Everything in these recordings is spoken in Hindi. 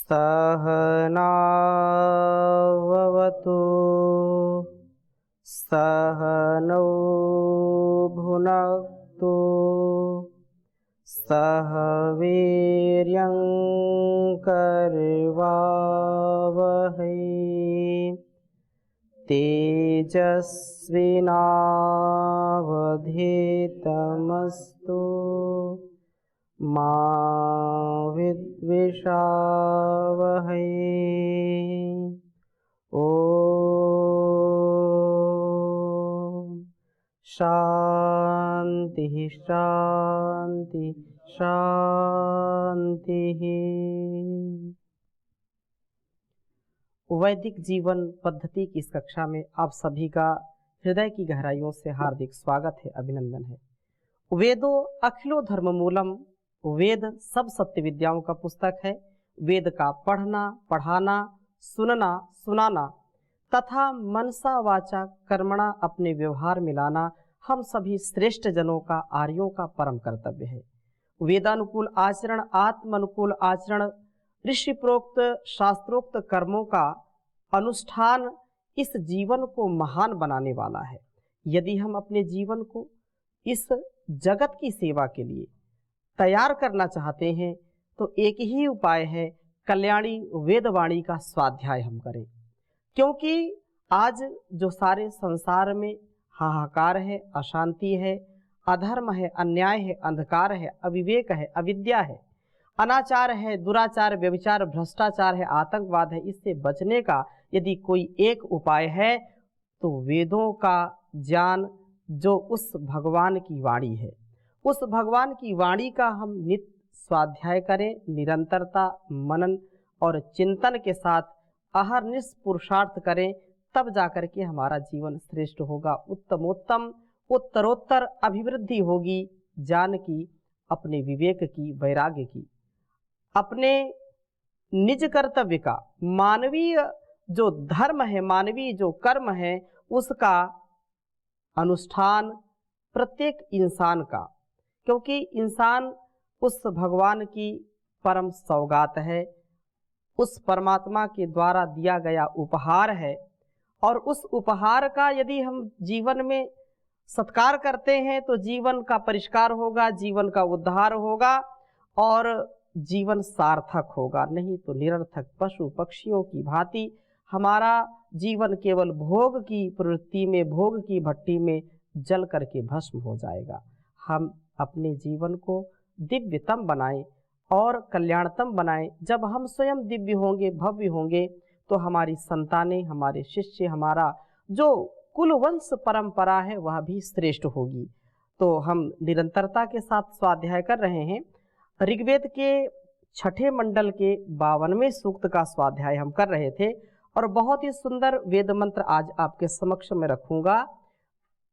सहनाववतु सहनौ भुनक्तु सह वीर्यं करवावहै तेजस्विनावधीतमस्तु मा विद्विषावहै। ओम शांति शांति शांति। वैदिक जीवन पद्धति की इस कक्षा में आप सभी का हृदय की गहराइयों से हार्दिक स्वागत है, अभिनंदन है। वेदो अखिलो धर्म मूलम, वेद सब सत्य विद्याओं का पुस्तक है। वेद का पढ़ना, पढ़ाना, सुनना, सुनाना तथा मनसा वाचा कर्मणा अपने व्यवहार में लाना हम सभी श्रेष्ठ जनों का, आर्यों का परम कर्तव्य है। वेदानुकूल आचरण, आत्मानुकूल आचरण, ऋषि प्रोक्त शास्त्रोक्त कर्मों का अनुष्ठान इस जीवन को महान बनाने वाला है। यदि हम अपने जीवन को इस जगत की सेवा के लिए तैयार करना चाहते हैं तो एक ही उपाय है, कल्याणी वेदवाणी का स्वाध्याय हम करें। क्योंकि आज जो सारे संसार में हाहाकार है, अशांति है, अधर्म है, अन्याय है, अंधकार है, अविवेक है, अविद्या है, अनाचार है, दुराचार, व्यभिचार, भ्रष्टाचार है, आतंकवाद है, इससे बचने का यदि कोई एक उपाय है तो वेदों का ज्ञान, जो उस भगवान की वाणी है, उस भगवान की वाणी का हम नित्य स्वाध्याय करें, निरंतरता मनन और चिंतन के साथ अहर्निश पुरुषार्थ करें, तब जाकर के हमारा जीवन श्रेष्ठ होगा, उत्तमोत्तम उत्तरोत्तर अभिवृद्धि होगी। ज्ञान की, अपने विवेक की, वैराग्य की, अपने निज कर्तव्य का, मानवीय जो धर्म है, मानवीय जो कर्म है, उसका अनुष्ठान प्रत्येक इंसान का, क्योंकि इंसान उस भगवान की परम सौगात है, उस परमात्मा के द्वारा दिया गया उपहार है। और उस उपहार का यदि हम जीवन में सत्कार करते हैं तो जीवन का परिष्कार होगा, जीवन का उद्धार होगा और जीवन सार्थक होगा। नहीं तो निरर्थक पशु पक्षियों की भांति हमारा जीवन केवल भोग की प्रवृत्ति में, भोग की भट्टी में जल करके भस्म हो जाएगा। हम अपने जीवन को दिव्यतम बनाएं और कल्याणतम बनाएं। जब हम स्वयं दिव्य होंगे, भव्य होंगे, तो हमारी संतानें, हमारे शिष्य, हमारा जो कुलवंश परंपरा है वह भी श्रेष्ठ होगी। तो हम निरंतरता के साथ स्वाध्याय कर रहे हैं। ऋग्वेद के छठे मंडल के 52वें सूक्त का स्वाध्याय हम कर रहे थे और बहुत ही सुंदर वेद मंत्र आज आपके समक्ष में रखूंगा।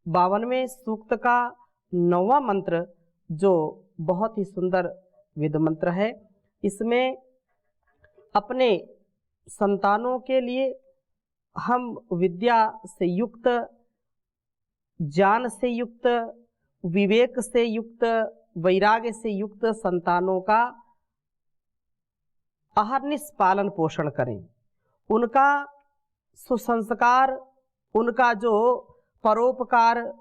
52वें सूक्त का 9वां मंत्र जो बहुत ही सुंदर वेद मंत्र है, इसमें अपने संतानों के लिए हम विद्या से युक्त, ज्ञान से युक्त, विवेक से युक्त, वैराग्य से युक्त संतानों का अहर्निश पालन पोषण करें। उनका सुसंस्कार, उनका जो परोपकार,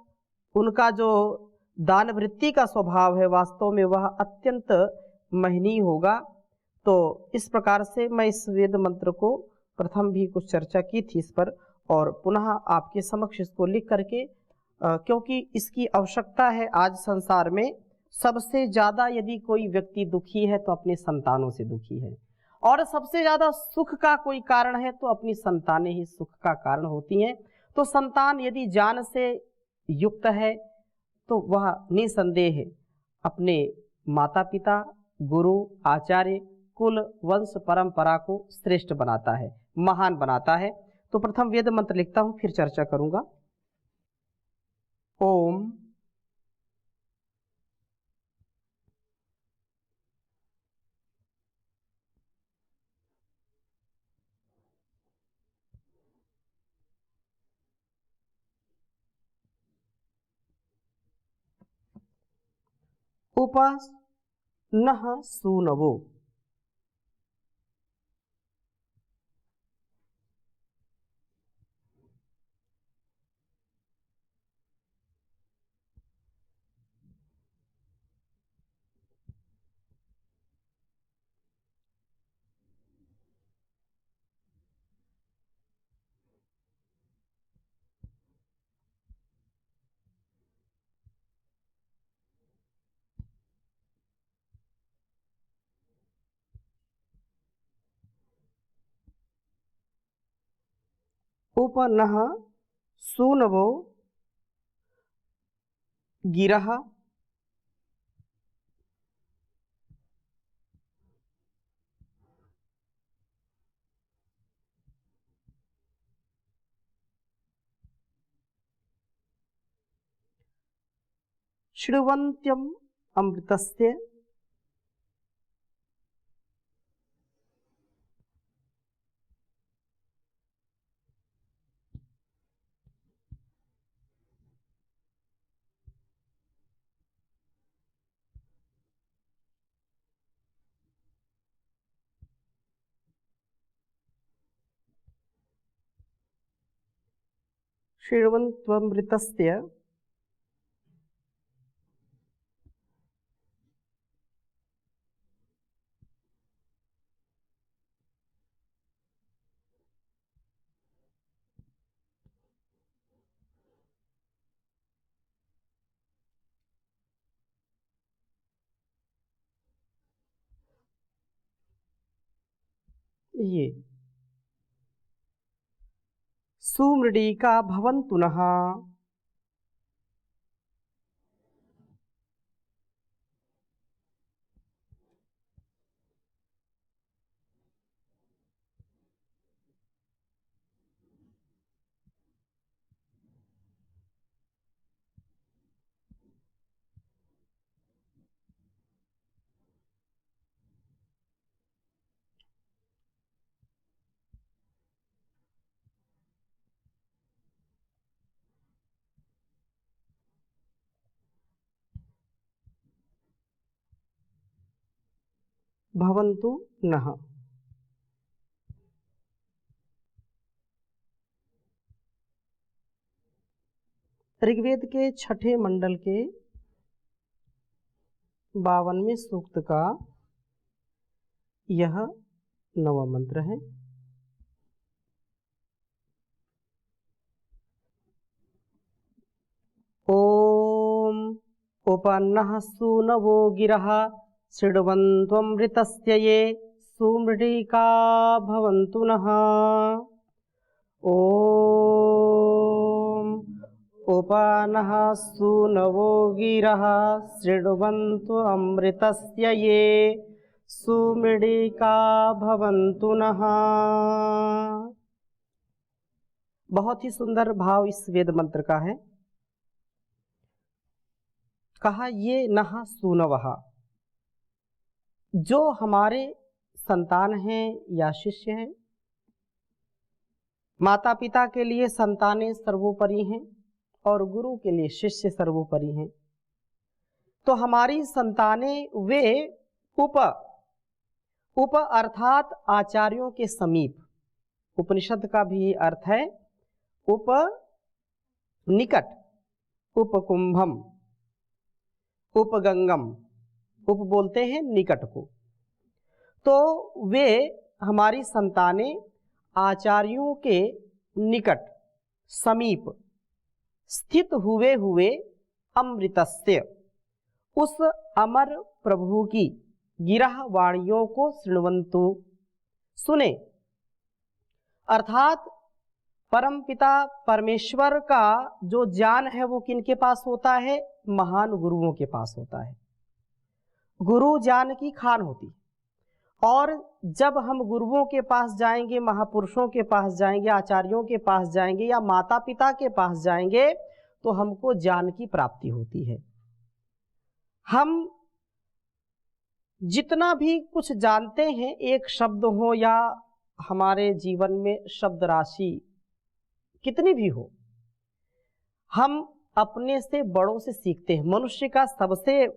उनका जो दान वृत्ति का स्वभाव है, वास्तव में वह अत्यंत महनीय होगा। तो इस प्रकार से मैं इस वेद मंत्र को प्रथम भी कुछ चर्चा की थी इस पर, और पुनः आपके समक्ष इसको लिख करके, क्योंकि इसकी आवश्यकता है। आज संसार में सबसे ज़्यादा यदि कोई व्यक्ति दुखी है तो अपने संतानों से दुखी है, और सबसे ज़्यादा सुख का कोई कारण है तो अपनी संतानें ही सुख का कारण होती हैं। तो संतान यदि ज्ञान से युक्त है तो वह निसंदेह अपने माता पिता, गुरु, आचार्य, कुल, वंश, परंपरा को श्रेष्ठ बनाता है, महान बनाता है। तो प्रथम वेद मंत्र लिखता हूं, फिर चर्चा करूंगा। ओम उपनः सूनवो उपनः सूनवो गिरः शृण्वन्त्यम् अमृतस्य शृण्वन्त्वमृतस्य ये सुमृडीका भवन्तु नः भवन्तु नः। ऋग्वेद के छठे मंडल के 52वें सूक्त का यह 9वां मंत्र है। ओम उपन्नः सूनवो गिरः शृण्वन्त्वमृतस्य ये सुमृडीका भवन्तु नः। ओम उपनः सूनवो गिरः शृण्वन्त्वमृतस्य ये सुमृडीका भवन्तु नः। बहुत ही सुंदर भाव इस वेद मंत्र का है। कहा ये नः सूनवः, जो हमारे संतान हैं या शिष्य हैं। माता पिता के लिए संतानें सर्वोपरि हैं और गुरु के लिए शिष्य सर्वोपरि हैं। तो हमारी संतानें वे उप अर्थात आचार्यों के समीप, उपनिषद का भी अर्थ है उप निकट, उपकुंभम, उपगंगम, उप बोलते हैं निकट को। तो वे हमारी संतानें आचार्यों के निकट समीप स्थित हुए हुए अमृतस्य, उस अमर प्रभु की गिरह वाणियों को शृण्वन्तु, सुने। अर्थात परमपिता परमेश्वर का जो ज्ञान है वो किनके पास होता है? महान गुरुओं के पास होता है। गुरु ज्ञान की खान होती है। और जब हम गुरुओं के पास जाएंगे, महापुरुषों के पास जाएंगे, आचार्यों के पास जाएंगे या माता पिता के पास जाएंगे तो हमको ज्ञान की प्राप्ति होती है। हम जितना भी कुछ जानते हैं, एक शब्द हो या हमारे जीवन में शब्द राशि कितनी भी हो, हम अपने से बड़ों से सीखते हैं। मनुष्य का सबसे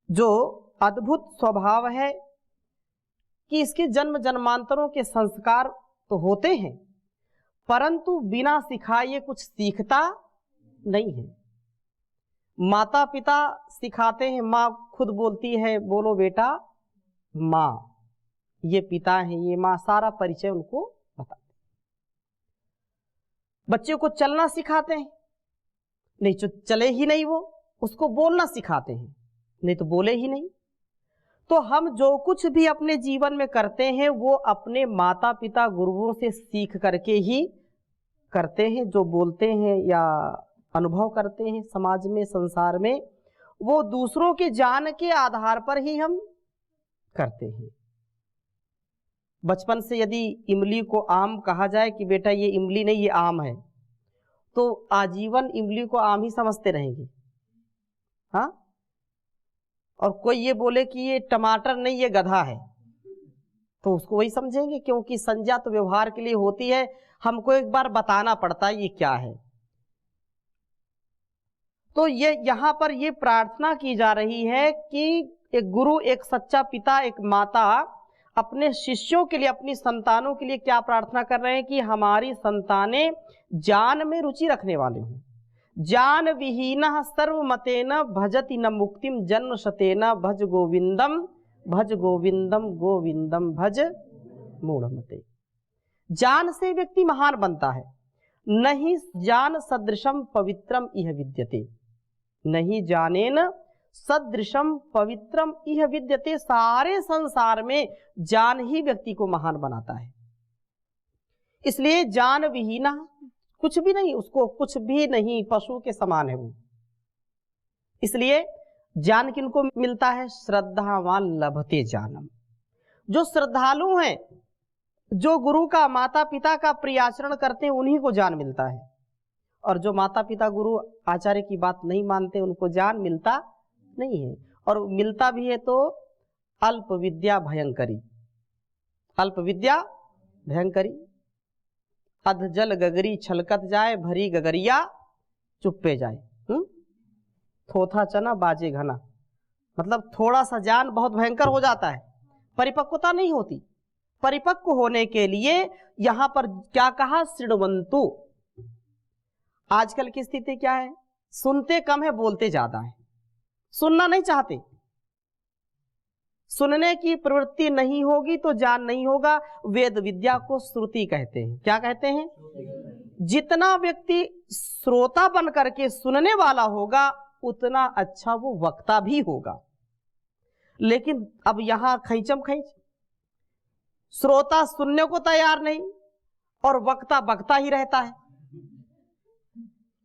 जो अद्भुत स्वभाव है कि इसके जन्म जन्मांतरों के संस्कार तो होते हैं, परंतु बिना सिखाए कुछ सीखता नहीं है। माता पिता सिखाते हैं, माँ खुद बोलती है बोलो बेटा माँ, ये पिता है, ये माँ, सारा परिचय उनको बताते। बच्चे को चलना सिखाते हैं, नहीं चले ही नहीं वो, उसको बोलना सिखाते हैं, नहीं तो बोले ही नहीं। तो हम जो कुछ भी अपने जीवन में करते हैं वो अपने माता पिता गुरुओं से सीख करके ही करते हैं। जो बोलते हैं या अनुभव करते हैं समाज में, संसार में, वो दूसरों के ज्ञान के आधार पर ही हम करते हैं। बचपन से यदि इमली को आम कहा जाए कि बेटा ये इमली नहीं ये आम है, तो आजीवन इमली को आम ही समझते रहेंगे। हाँ, और कोई ये बोले कि ये टमाटर नहीं ये गधा है, तो उसको वही समझेंगे, क्योंकि संज्ञा तो व्यवहार के लिए होती है, हमको एक बार बताना पड़ता है ये क्या है। तो ये यहाँ पर ये प्रार्थना की जा रही है कि एक गुरु, एक सच्चा पिता, एक माता अपने शिष्यों के लिए, अपनी संतानों के लिए क्या प्रार्थना कर रहे हैं कि हमारी संतानें ज्ञान में रुचि रखने वाले हों। ज्ञान विहीनः सर्वमतेन भजति न मुक्तिम जन्म शतेन भज गोविंदम गोविंदम भज मूढ़मते। ज्ञान से व्यक्ति महान बनता है। नहीं ज्ञान सदृशम पवित्रम इह विद्यते, नहीं जानेन सदृशम पवित्रम इह विद्यते। सारे संसार में ज्ञान ही व्यक्ति को महान बनाता है। इसलिए ज्ञान विहीना कुछ भी नहीं, उसको कुछ भी नहीं, पशु के समान है वो। इसलिए ज्ञान किनको मिलता है? श्रद्धावान लभते ज्ञानम। जो श्रद्धालु हैं, जो गुरु का, माता पिता का प्रियाचरण करते हैं, उन्हीं को ज्ञान मिलता है। और जो माता पिता गुरु आचार्य की बात नहीं मानते, उनको ज्ञान मिलता नहीं है। और मिलता भी है तो अल्प विद्या भयंकरी, अल्प विद्या भयंकरी। अध जल गगरी छलकत जाए, भरी गगरिया चुप्पे जाए। थोथा चना बाजे घना, मतलब थोड़ा सा ज्ञान बहुत भयंकर हो जाता है, परिपक्वता नहीं होती। परिपक्व होने के लिए यहां पर क्या कहा? शृण्वन्तु। आजकल की स्थिति क्या है? सुनते कम है, बोलते ज्यादा है। सुनना नहीं चाहते, सुनने की प्रवृत्ति नहीं होगी तो ज्ञान नहीं होगा। वेद विद्या को श्रुति कहते हैं। क्या कहते हैं? जितना व्यक्ति श्रोता बन करके सुनने वाला होगा, उतना अच्छा वो वक्ता भी होगा। लेकिन अब यहां खैचम खैच, श्रोता सुनने को तैयार नहीं और वक्ता बकता ही रहता है,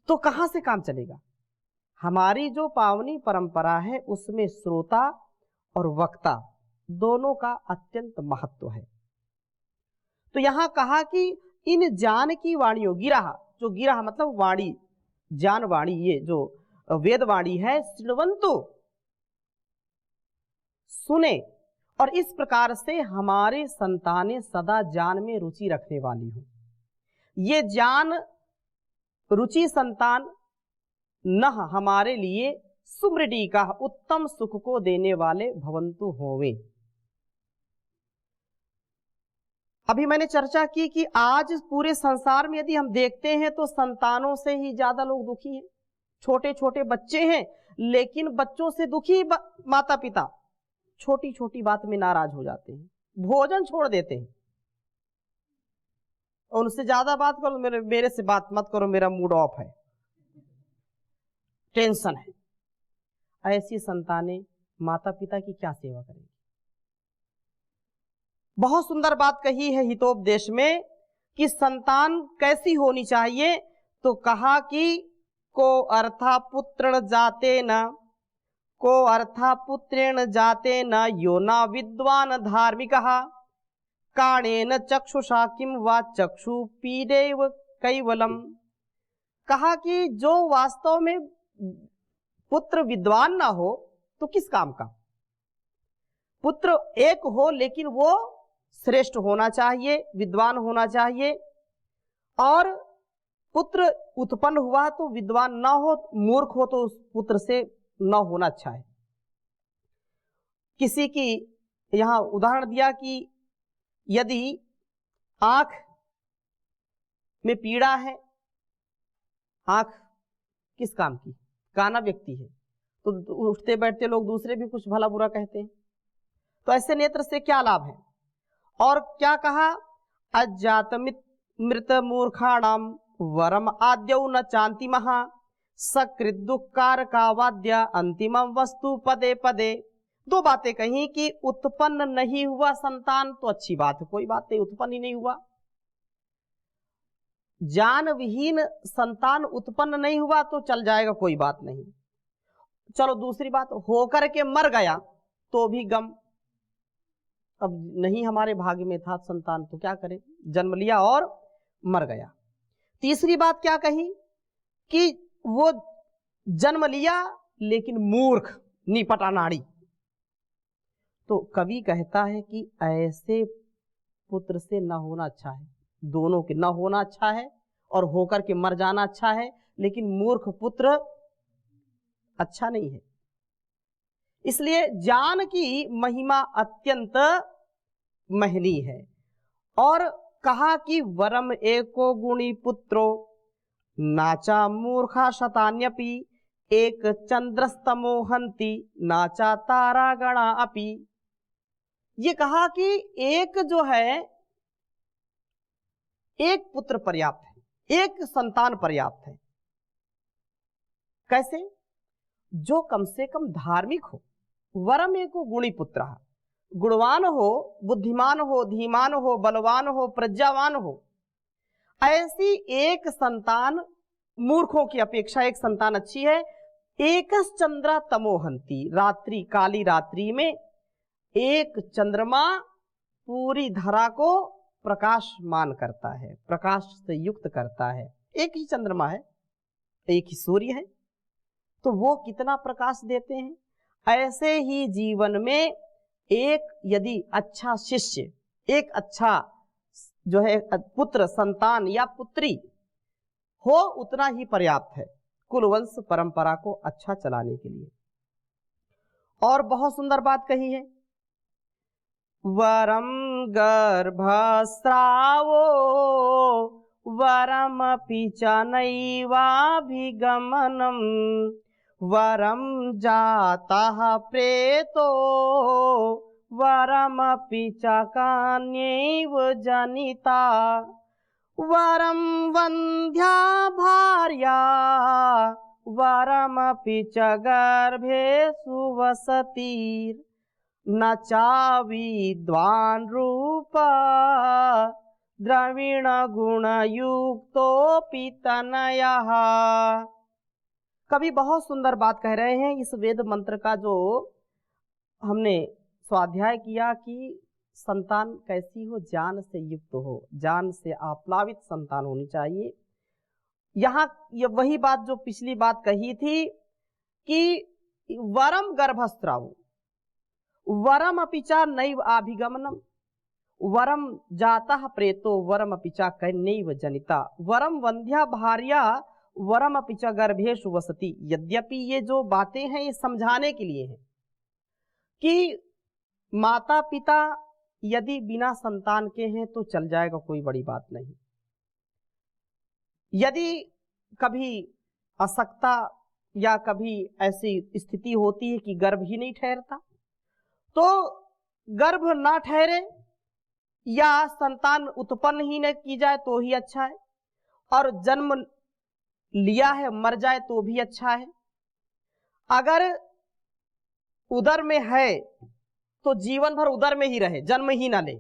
तो कहां से काम चलेगा? हमारी जो पावनी परंपरा है उसमें श्रोता और वक्ता दोनों का अत्यंत महत्व है। तो यहां कहा कि इन ज्ञान की वाणियों, गिरह, जो गिरह मतलब वाणी, ज्ञान वाणी, ये जो वेद वाणी है, शृण्वन्तु, सुने। और इस प्रकार से हमारे संतानें सदा ज्ञान में रुचि रखने वाली हो। ये ज्ञान रुचि संतान न हमारे लिए सुमृद्धि का, उत्तम सुख को देने वाले भवंतु होवे। अभी मैंने चर्चा की कि आज पूरे संसार में यदि हम देखते हैं तो संतानों से ही ज्यादा लोग दुखी हैं। छोटे छोटे बच्चे हैं, लेकिन बच्चों से दुखी माता पिता छोटी छोटी बात में नाराज हो जाते हैं, भोजन छोड़ देते हैं। उनसे ज्यादा बात करो, मेरे से बात मत करो, मेरा मूड ऑफ है, टेंशन है। ऐसी संतानें माता पिता की क्या सेवा करेंगी? बहुत सुंदर बात कही है हितोपदेश में कि संतान कैसी होनी चाहिए। तो कहा कि को अर्था पुत्रेण जाते न, को अर्था पुत्रेण जाते न, यो न विद्वान धार्मिकः, काणेन चक्षुषा किम वा चक्षु पीडेव कैवलम। कहा कि जो वास्तव में पुत्र विद्वान ना हो तो किस काम का? पुत्र एक हो लेकिन वो श्रेष्ठ होना चाहिए, विद्वान होना चाहिए। और पुत्र उत्पन्न हुआ तो विद्वान ना हो, मूर्ख हो तो उस पुत्र से न होना अच्छा है। किसी की यहां उदाहरण दिया कि यदि आंख में पीड़ा है, आंख किस काम की? काना व्यक्ति है, तो उठते बैठते लोग दूसरे भी कुछ भला बुरा कहते हैं। तो ऐसे नेत्र से क्या लाभ है? और क्या कहा? अजात मृत मूर्खाणाम वरम आद्यौ न चांति महा, सकृत दुःखार का वाद्य अंतिमम वस्तु पदे पदे। दो बातें कही कि उत्पन्न नहीं हुआ संतान तो अच्छी बात है, कोई बात नहीं, उत्पन्न ही नहीं हुआ। जान विहीन संतान उत्पन्न नहीं हुआ तो चल जाएगा, कोई बात नहीं। चलो दूसरी बात, होकर के मर गया तो भी गम। अब नहीं हमारे भाग्य में था संतान तो क्या करें, जन्म लिया और मर गया। तीसरी बात क्या कही कि वो जन्म लिया लेकिन मूर्ख, निपट अनाड़ी। तो कवि कहता है कि ऐसे पुत्र से न होना अच्छा है, दोनों के न होना अच्छा है और होकर के मर जाना अच्छा है, लेकिन मूर्ख पुत्र अच्छा नहीं है। इसलिए जान की महिमा अत्यंत महनी है। और कहा कि वरम एको गुणी पुत्रो नाचा मूर्खा शतान्यपि, एक चंद्रस्तमोहंति नाचा तारा गणा अपि। ये कहा कि एक जो है, एक पुत्र पर्याप्त है, एक संतान पर्याप्त है। कैसे? जो कम से कम धार्मिक हो। वरम एको गुणी पुत्र, गुणवान हो, बुद्धिमान हो, धीमान हो, बलवान हो, प्रज्ञावान हो। ऐसी एक संतान मूर्खों की अपेक्षा एक संतान अच्छी है। एकस चंद्रा तमोहंती, रात्रि काली रात्रि में एक चंद्रमा पूरी धरा को प्रकाशमान करता है, प्रकाश से युक्त करता है। एक ही चंद्रमा है, एक ही सूर्य है, तो वो कितना प्रकाश देते हैं। ऐसे ही जीवन में एक यदि अच्छा शिष्य, एक अच्छा जो है पुत्र, संतान या पुत्री हो, उतना ही पर्याप्त है कुलवंश परंपरा को अच्छा चलाने के लिए। और बहुत सुंदर बात कही है, वरम गर्भस्रावो वरमपि च नैवाभिगमनम्, वरम जातः प्रेतो वरमपि च कान्यैव जनिता, वरम वंध्या भार्या वरमपि च गर्भे सुवसतिर्, न चाविद्वान् रूपा द्रविण गुण युक्तोऽपि तनयः। कवि बहुत सुंदर बात कह रहे हैं। इस वेद मंत्र का जो हमने स्वाध्याय किया कि संतान कैसी हो, ज्ञान से युक्त हो, ज्ञान से आप्लावित संतान होनी चाहिए। यहाँ ये वही बात जो पिछली बात कही थी कि वरम गर्भस्राव वरम अपिचा नैव आभिगमनम, वरम जातः प्रेतो वरम अपिचा कन्यैव जनिता, वरम वंध्या भार्या वरम अपिचा गर्भेषु वसति। यद्यपि ये जो बातें हैं ये समझाने के लिए हैं कि माता पिता यदि बिना संतान के हैं तो चल जाएगा, कोई बड़ी बात नहीं। यदि कभी अशक्ता या कभी ऐसी स्थिति होती है कि गर्भ ही नहीं ठहरता, तो गर्भ ना ठहरे या संतान उत्पन्न ही न की जाए तो ही अच्छा है, और जन्म लिया है मर जाए तो भी अच्छा है। अगर उदर में है तो जीवन भर उदर में ही रहे, जन्म ही ना ले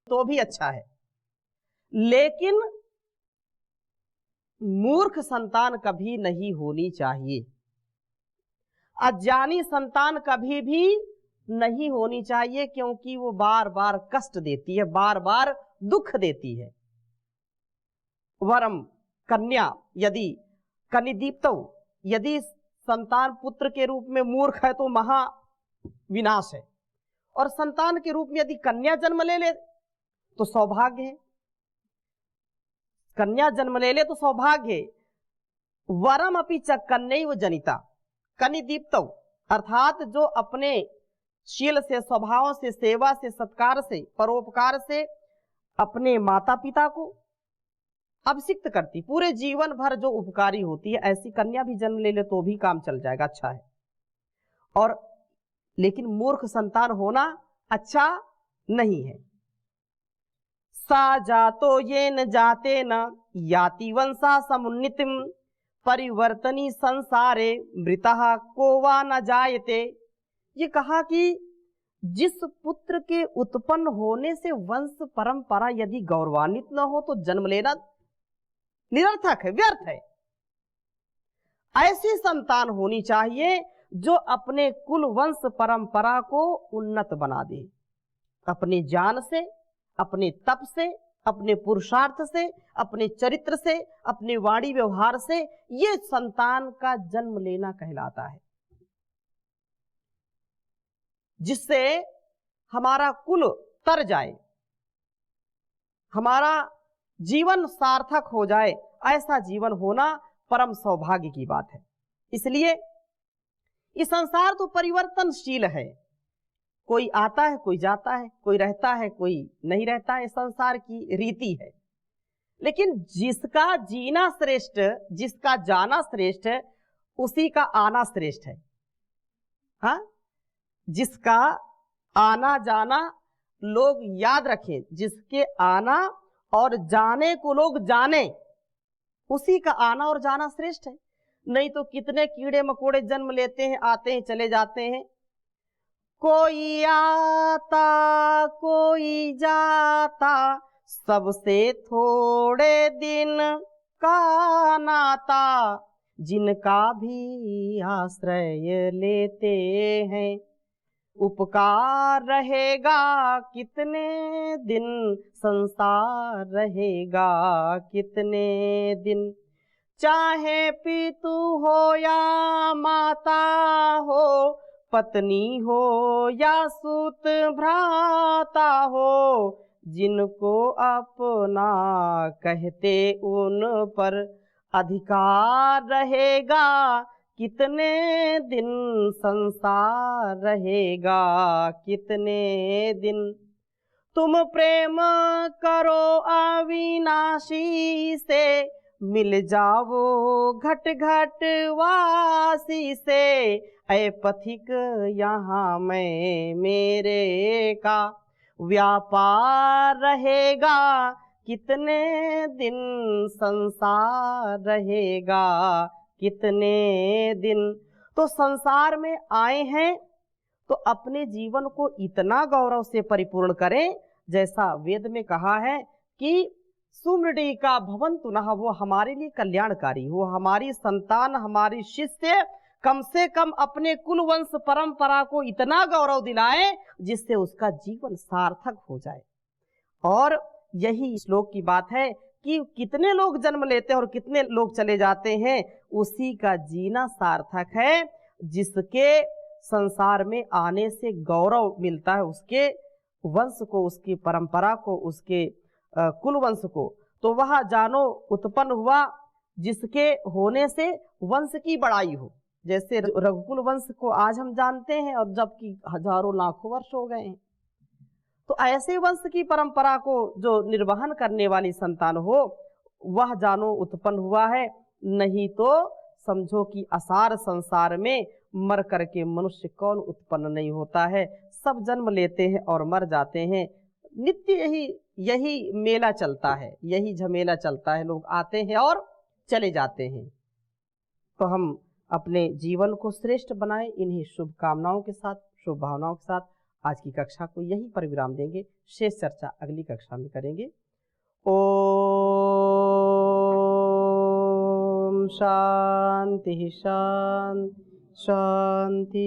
तो भी अच्छा है। लेकिन मूर्ख संतान कभी नहीं होनी चाहिए, अज्ञानी संतान कभी भी नहीं होनी चाहिए, क्योंकि वो बार बार कष्ट देती है, बार बार दुख देती है। वरम कन्या यदि कनिदीप्तो, यदि संतान पुत्र के रूप में मूर्ख है तो महा विनाश है, और संतान के रूप में यदि कन्या जन्म ले ले तो सौभाग्य है, कन्या जन्म ले ले तो सौभाग्य है। वरम अपि च कन्यैव जनिता कनिदीप्तो, अर्थात जो अपने शील से, स्वभाव से, सेवा से, सत्कार से, परोपकार से अपने माता पिता को अभिषिक्त करती, पूरे जीवन भर जो उपकारी होती है, ऐसी कन्या भी जन्म ले ले तो भी काम चल जाएगा, अच्छा है। और लेकिन मूर्ख संतान होना अच्छा नहीं है। सा जातो येन जाते न याति वंशा समुन्नतिम, परिवर्तनी संसारे मृतः को वा न जायते, ये कहा कि जिस पुत्र के उत्पन्न होने से वंश परंपरा यदि गौरवान्वित न हो तो जन्म लेना निरर्थक है, व्यर्थ है। ऐसी संतान होनी चाहिए जो अपने कुल वंश परंपरा को उन्नत बना दे, अपने ज्ञान से, अपने तप से, अपने पुरुषार्थ से, अपने चरित्र से, अपने वाणी व्यवहार से। ये संतान का जन्म लेना कहलाता है, जिससे हमारा कुल तर जाए, हमारा जीवन सार्थक हो जाए। ऐसा जीवन होना परम सौभाग्य की बात है। इसलिए ये संसार तो परिवर्तनशील है, कोई आता है, कोई जाता है, कोई रहता है, कोई नहीं रहता है, संसार की रीति है। लेकिन जिसका जीना श्रेष्ठ, जिसका जाना श्रेष्ठ, उसी का आना श्रेष्ठ है। हाँ, जिसका आना जाना लोग याद रखें, जिसके आना और जाने को लोग जाने, उसी का आना और जाना श्रेष्ठ है। नहीं तो कितने कीड़े मकोड़े जन्म लेते हैं, आते हैं, चले जाते हैं। कोई आता कोई जाता, सबसे थोड़े दिन का नाता, जिनका भी आश्रय लेते हैं, उपकार रहेगा कितने दिन, संसार रहेगा कितने दिन। चाहे पितु हो या माता हो, पत्नी हो या सुत भ्राता हो, जिनको अपना कहते उन पर अधिकार रहेगा कितने दिन, संसार रहेगा कितने दिन। तुम प्रेम करो अविनाशी से, मिल जाओ घट घट वासी से, ऐ पथिक यहाँ मैं मेरे का व्यापार रहेगा कितने दिन, संसार रहेगा कितने दिन। तो संसार में आए हैं तो अपने जीवन को इतना गौरव से परिपूर्ण करें, जैसा वेद में कहा है कि सुमृडी का भवन्तु नः, वो हमारे लिए कल्याणकारी हो। हमारी संतान, हमारी शिष्य कम से कम अपने कुल वंश परंपरा को इतना गौरव दिलाए जिससे उसका जीवन सार्थक हो जाए। और यही श्लोक की बात है कि कितने लोग जन्म लेते हैं और कितने लोग चले जाते हैं, उसी का जीना सार्थक है। जिसके संसार में आने से गौरव मिलता है, उसके वंश को, उसकी परंपरा को, उसके कुल वंश को, तो वह जानो उत्पन्न हुआ जिसके होने से वंश की बड़ाई हो। जैसे रघुकुल वंश को आज हम जानते हैं और जबकि हजारों लाखों वर्ष हो गए हैं। तो ऐसे वंश की परंपरा को जो निर्वहन करने वाली संतान हो, वह जानो उत्पन्न हुआ है। नहीं तो समझो कि असार संसार में मर करके मनुष्य कौन उत्पन्न नहीं होता है। सब जन्म लेते हैं और मर जाते हैं। नित्य यही मेला चलता है, यही झमेला चलता है। लोग आते हैं और चले जाते हैं। तो हम अपने जीवन को श्रेष्ठ बनाएं। इन्हीं शुभकामनाओं के साथ, शुभ भावनाओं के साथ आज की कक्षा को यहीं पर विराम देंगे। शेष चर्चा अगली कक्षा में करेंगे। ओम शांति शांति शांति।